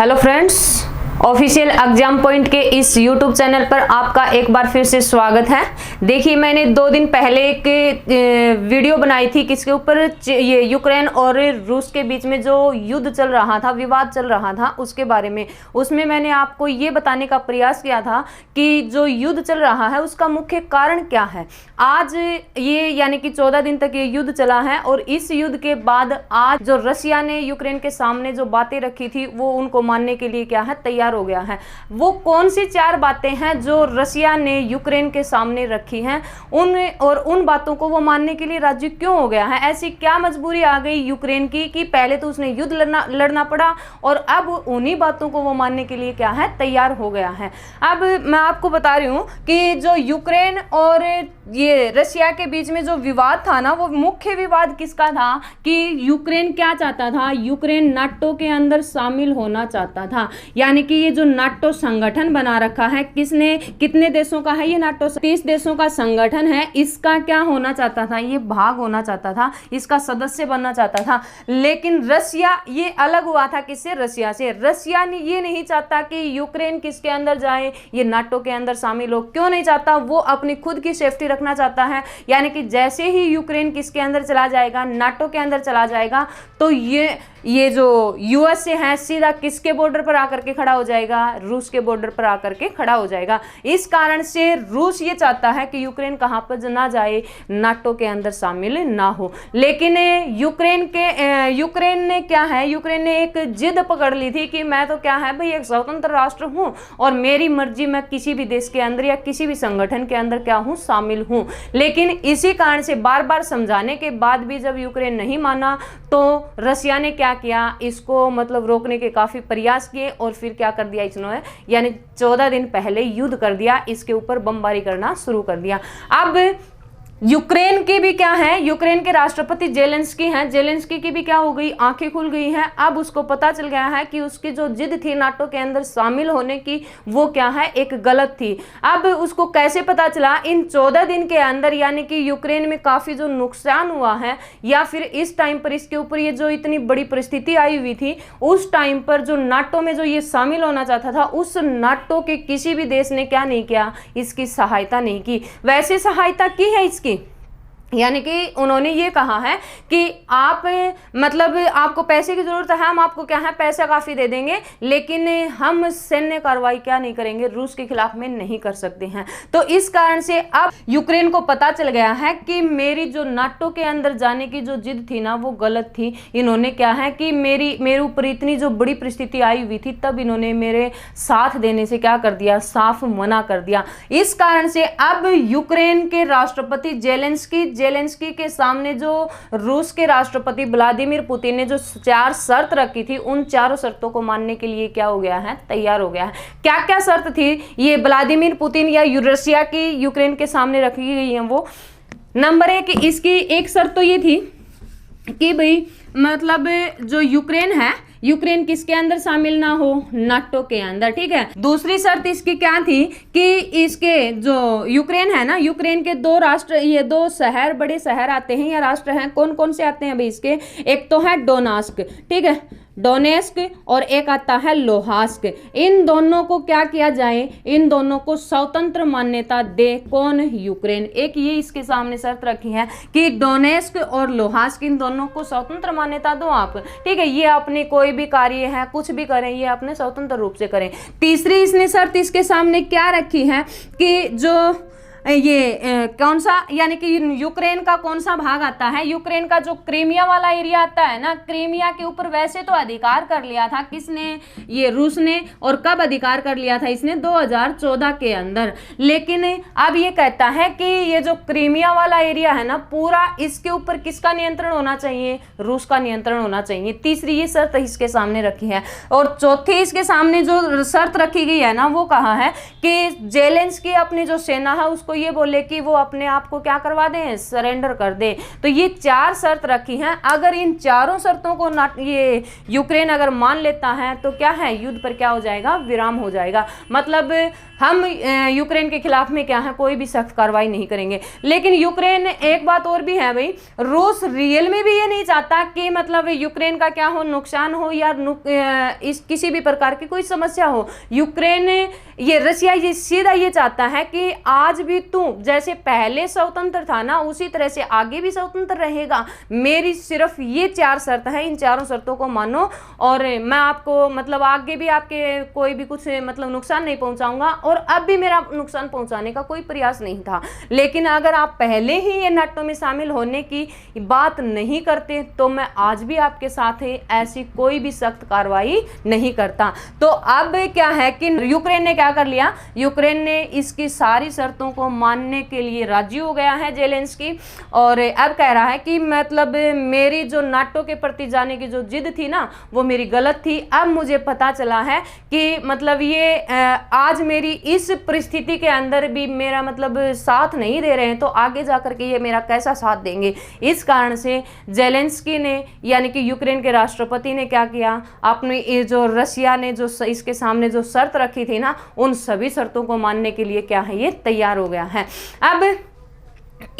Hello friends, official exam point के इस YouTube channel पर आपका एक बार फिर से स्वागत है। देखिए, मैंने 2 दिन पहले एक वीडियो बनाई थी किसके ऊपर, ये यूक्रेन और रूस के बीच में जो युद्ध चल रहा था, विवाद चल रहा था, उसके बारे में। उसमें मैंने आपको ये बताने का प्रयास किया था कि जो युद्ध चल रहा है उसका मुख्य कारण क्या है। आज ये यानी कि 14 दिन तक ये युद्ध चला है और इस युद्ध के बाद आज जो रशिया ने यूक्रेन के सामने जो बातें रखी थी वो उनको मानने के लिए क्या है, तैयार हो गया है। वो कौन सी 4 बातें हैं जो रशिया ने यूक्रेन के सामने रखी हैं, उन बातों को वो मानने के लिए राजी क्यों हो गया है। ऐसी क्या मजबूरी आ गई यूक्रेन की कि पहले तो उसने युद्ध लड़ना पड़ा और अब उन्हीं बातों को वो मानने के लिए क्या है, तैयार हो गया है। अब मैं आपको बता रही हूँ कि जो यूक्रेन और ये रशिया के बीच में जो विवाद था ना, वो मुख्य विवाद किसका था कि यूक्रेन क्या चाहता था, यूक्रेन नाटो के अंदर शामिल होना चाहता था। यानी कि ये जो नाटो संगठन बना रखा है, किसने, कितने देशों का है ये नाटो, 30 देशों का संगठन है। इसका क्या होना चाहता था, ये भाग होना चाहता था, इसका सदस्य बनना चाहता था। लेकिन रशिया ये अलग हुआ था किससे, रशिया से। रशिया ने ये नहीं चाहता कि यूक्रेन किसके अंदर जाए, ये नाटो के अंदर शामिल हो। क्यों नहीं चाहता, वो अपनी खुद की सेफ्टी रखना चाहता है। यानी कि जैसे ही यूक्रेन किसके अंदर चला जाएगा, नाटो के अंदर चला जाएगा, तो ये जो यूएसए है सीधा किसके बॉर्डर पर आकर के खड़ा हो जाएगा, रूस के बॉर्डर पर आकर के खड़ा हो जाएगा। इस कारण से रूस ये चाहता है कि यूक्रेन कहां पर ना जाए, नाटो के अंदर शामिल ना हो। लेकिन यूक्रेन ने क्या है, यूक्रेन ने एक जिद पकड़ ली थी कि मैं तो क्या है भाई, एक स्वतंत्र राष्ट्र हूं और मेरी मर्जी, मैं किसी भी देश के अंदर या किसी भी संगठन के अंदर क्या हूं, शामिल हूं। लेकिन इसी कारण से बार बार समझाने के बाद भी जब यूक्रेन नहीं माना तो रशिया ने क्या किया, इसको मतलब रोकने के काफी प्रयास किए और फिर क्या कर दिया इसने, यानी 14 दिन पहले युद्ध कर दिया, इसके ऊपर बमबारी करना शुरू कर दिया। अब यूक्रेन की भी क्या है, यूक्रेन के राष्ट्रपति जेलेंस्की हैं, जेलेंस्की की भी क्या हो गई, आंखें खुल गई हैं। अब उसको पता चल गया है कि उसकी जो जिद थी नाटो के अंदर शामिल होने की, वो क्या है, एक गलत थी। अब उसको कैसे पता चला, इन 14 दिन के अंदर, यानी कि यूक्रेन में काफी जो नुकसान हुआ है, या फिर इस टाइम पर इसके ऊपर ये जो इतनी बड़ी परिस्थिति आई हुई थी, उस टाइम पर जो नाटो में जो ये शामिल होना चाहता था, उस नाटो के किसी भी देश ने क्या नहीं किया, इसकी सहायता नहीं की। वैसे सहायता की है इसकी, यानी कि उन्होंने ये कहा है कि आप मतलब आपको पैसे की जरूरत है, हम आपको क्या है, पैसा काफी दे देंगे, लेकिन हम सैन्य कार्रवाई क्या नहीं करेंगे, रूस के खिलाफ में नहीं कर सकते हैं। तो इस कारण से अब यूक्रेन को पता चल गया है कि मेरी जो नाटो के अंदर जाने की जो जिद थी ना, वो गलत थी। इन्होंने क्या है कि मेरे ऊपर इतनी जो बड़ी परिस्थिति आई हुई थी, तब इन्होंने मेरे साथ देने से क्या कर दिया, साफ मना कर दिया। इस कारण से अब यूक्रेन के राष्ट्रपति जेलेंस्की के सामने जो रूस के राष्ट्रपति व्लादिमीर पुतिन ने जो 4 शर्त रखी थी, उन 4 शर्तों को मानने के लिए क्या हो गया है, तैयार हो गया है। क्या क्या शर्त थी ये व्लादिमीर पुतिन या रशिया की यूक्रेन के सामने रखी गई है, वो नंबर 1, इसकी एक शर्त तो ये थी कि भाई मतलब जो यूक्रेन है, यूक्रेन किसके अंदर शामिल ना हो, नाटो के अंदर, ठीक है। दूसरी शर्त इसकी क्या थी कि इसके जो यूक्रेन है ना, यूक्रेन के 2 राष्ट्र, ये 2 शहर, बड़े शहर आते हैं या राष्ट्र हैं, कौन कौन से आते हैं भाई इसके, एक तो है डोनेस्क, ठीक है, डोनेस्क, और एक आता है लोहास्क। इन दोनों को क्या किया जाए, इन दोनों को स्वतंत्र मान्यता दे, कौन, यूक्रेन। एक ये इसके सामने शर्त रखी है कि डोनेस्क और लोहास्क, इन दोनों को स्वतंत्र मान्यता दो आप, ठीक है। ये अपने कोई भी कार्य है, कुछ भी करें, ये अपने स्वतंत्र रूप से करें। तीसरी इसने शर्त इसके सामने क्या रखी है कि जो ये कौन सा, यानी कि यूक्रेन का कौन सा भाग आता है, यूक्रेन का जो क्रीमिया वाला एरिया आता है ना, क्रीमिया के ऊपर वैसे तो अधिकार कर लिया था किसने, ये रूस ने। और कब अधिकार कर लिया था इसने, 2014 के अंदर। लेकिन अब ये कहता है कि ये जो क्रीमिया वाला एरिया है ना पूरा, इसके ऊपर किसका नियंत्रण होना चाहिए, रूस का नियंत्रण होना चाहिए। तीसरी ये शर्त इसके सामने रखी है। और चौथी इसके सामने जो शर्त रखी गई है ना, वो कहा है कि जेलेंस्की अपनी जो सेना है उसको उसको ये बोले कि वो अपने आप को क्या करवा दें, सरेंडर कर दे। तो ये 4 शर्त रखी हैं। अगर इन चारों शर्तों को ये यूक्रेन अगर मान लेता है तो क्या है, युद्ध पर क्या हो जाएगा, विराम हो जाएगा। मतलब हम यूक्रेन के खिलाफ में क्या है, कोई भी सख्त कार्रवाई नहीं करेंगे। लेकिन यूक्रेन, एक बात और भी है भाई, रूस रियल में भी ये नहीं चाहता कि मतलब यूक्रेन का क्या हो, नुकसान हो या इस किसी भी प्रकार की कोई समस्या हो। यूक्रेन, ये रशिया ये सीधा ये चाहता है कि आज भी तू जैसे पहले स्वतंत्र था ना, उसी तरह से आगे भी स्वतंत्र रहेगा। मेरी सिर्फ ये 4 शर्त है, इन चारों शर्तों को मानो और मैं आपको मतलब आगे भी आपके कोई भी कुछ मतलब नुकसान नहीं पहुंचाऊंगा, और अब भी मेरा नुकसान पहुंचाने का कोई प्रयास नहीं था। लेकिन अगर आप पहले ही ये नाटो में शामिल होने की बात नहीं करते तो मैं आज भी आपके साथ ऐसी कोई भी सख्त कार्रवाई नहीं करता। तो अब क्या है कि यूक्रेन ने क्या कर लिया, यूक्रेन ने इसकी सारी शर्तों को मानने के लिए राजी हो गया है जेलेंस्की, और अब कह रहा है कि मतलब मेरी जो नाटो के प्रति जाने की जो जिद थी ना, वो मेरी गलत थी। अब मुझे पता चला है कि मतलब ये आज मेरी इस परिस्थिति के अंदर भी मेरा मतलब साथ नहीं दे रहे हैं, तो आगे जाकर के ये मेरा कैसा साथ देंगे। इस कारण से जेलेंस्की ने यानी कि यूक्रेन के राष्ट्रपति ने क्या किया, अपनी ये जो रशिया ने जो इसके सामने जो शर्त रखी थी ना, उन सभी शर्तों को मानने के लिए क्या है, ये तैयार हो गया है। अब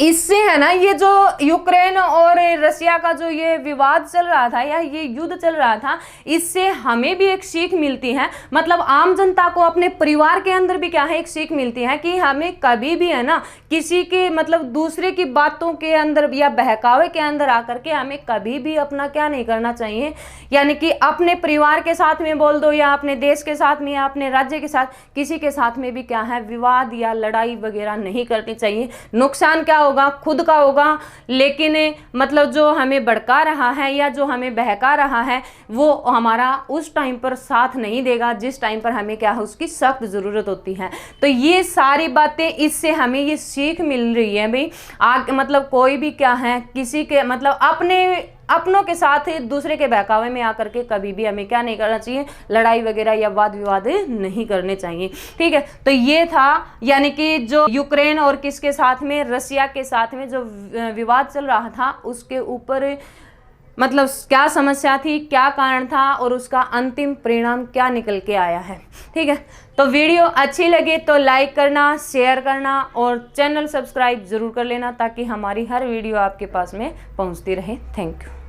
इससे है ना, ये जो यूक्रेन और रशिया का जो ये विवाद चल रहा था या ये युद्ध चल रहा था, इससे हमें भी एक सीख मिलती है। मतलब आम जनता को अपने परिवार के अंदर भी क्या है, एक सीख मिलती है कि हमें कभी भी है ना किसी के मतलब दूसरे की बातों के अंदर या बहकावे के अंदर आकर के हमें कभी भी अपना क्या नहीं करना चाहिए, यानी कि अपने परिवार के साथ में बोल दो या अपने देश के साथ में या अपने राज्य के साथ, किसी के साथ में भी क्या है विवाद या लड़ाई वगैरह नहीं करनी चाहिए। नुकसान क्या होगा, खुद का होगा, लेकिन मतलब जो हमें भड़का रहा है या जो हमें बहका रहा है वो हमारा उस टाइम पर साथ नहीं देगा जिस टाइम पर हमें क्या है उसकी सख्त जरूरत होती है। तो ये सारी बातें, इससे हमें ये सीख मिल रही है भाई, आगे मतलब कोई भी क्या है किसी के मतलब अपनों के साथ दूसरे के बहकावे में आकर के कभी भी हमें क्या नहीं करना चाहिए, लड़ाई वगैरह या वाद विवाद नहीं करने चाहिए। ठीक है, तो ये था यानी कि जो यूक्रेन और किसके साथ में, रशिया के साथ में जो विवाद चल रहा था उसके ऊपर मतलब क्या समस्या थी, क्या कारण था और उसका अंतिम परिणाम क्या निकल के आया है। ठीक है, तो वीडियो अच्छी लगे तो लाइक करना, शेयर करना और चैनल सब्सक्राइब जरूर कर लेना ताकि हमारी हर वीडियो आपके पास में पहुंचती रहे। Thank you.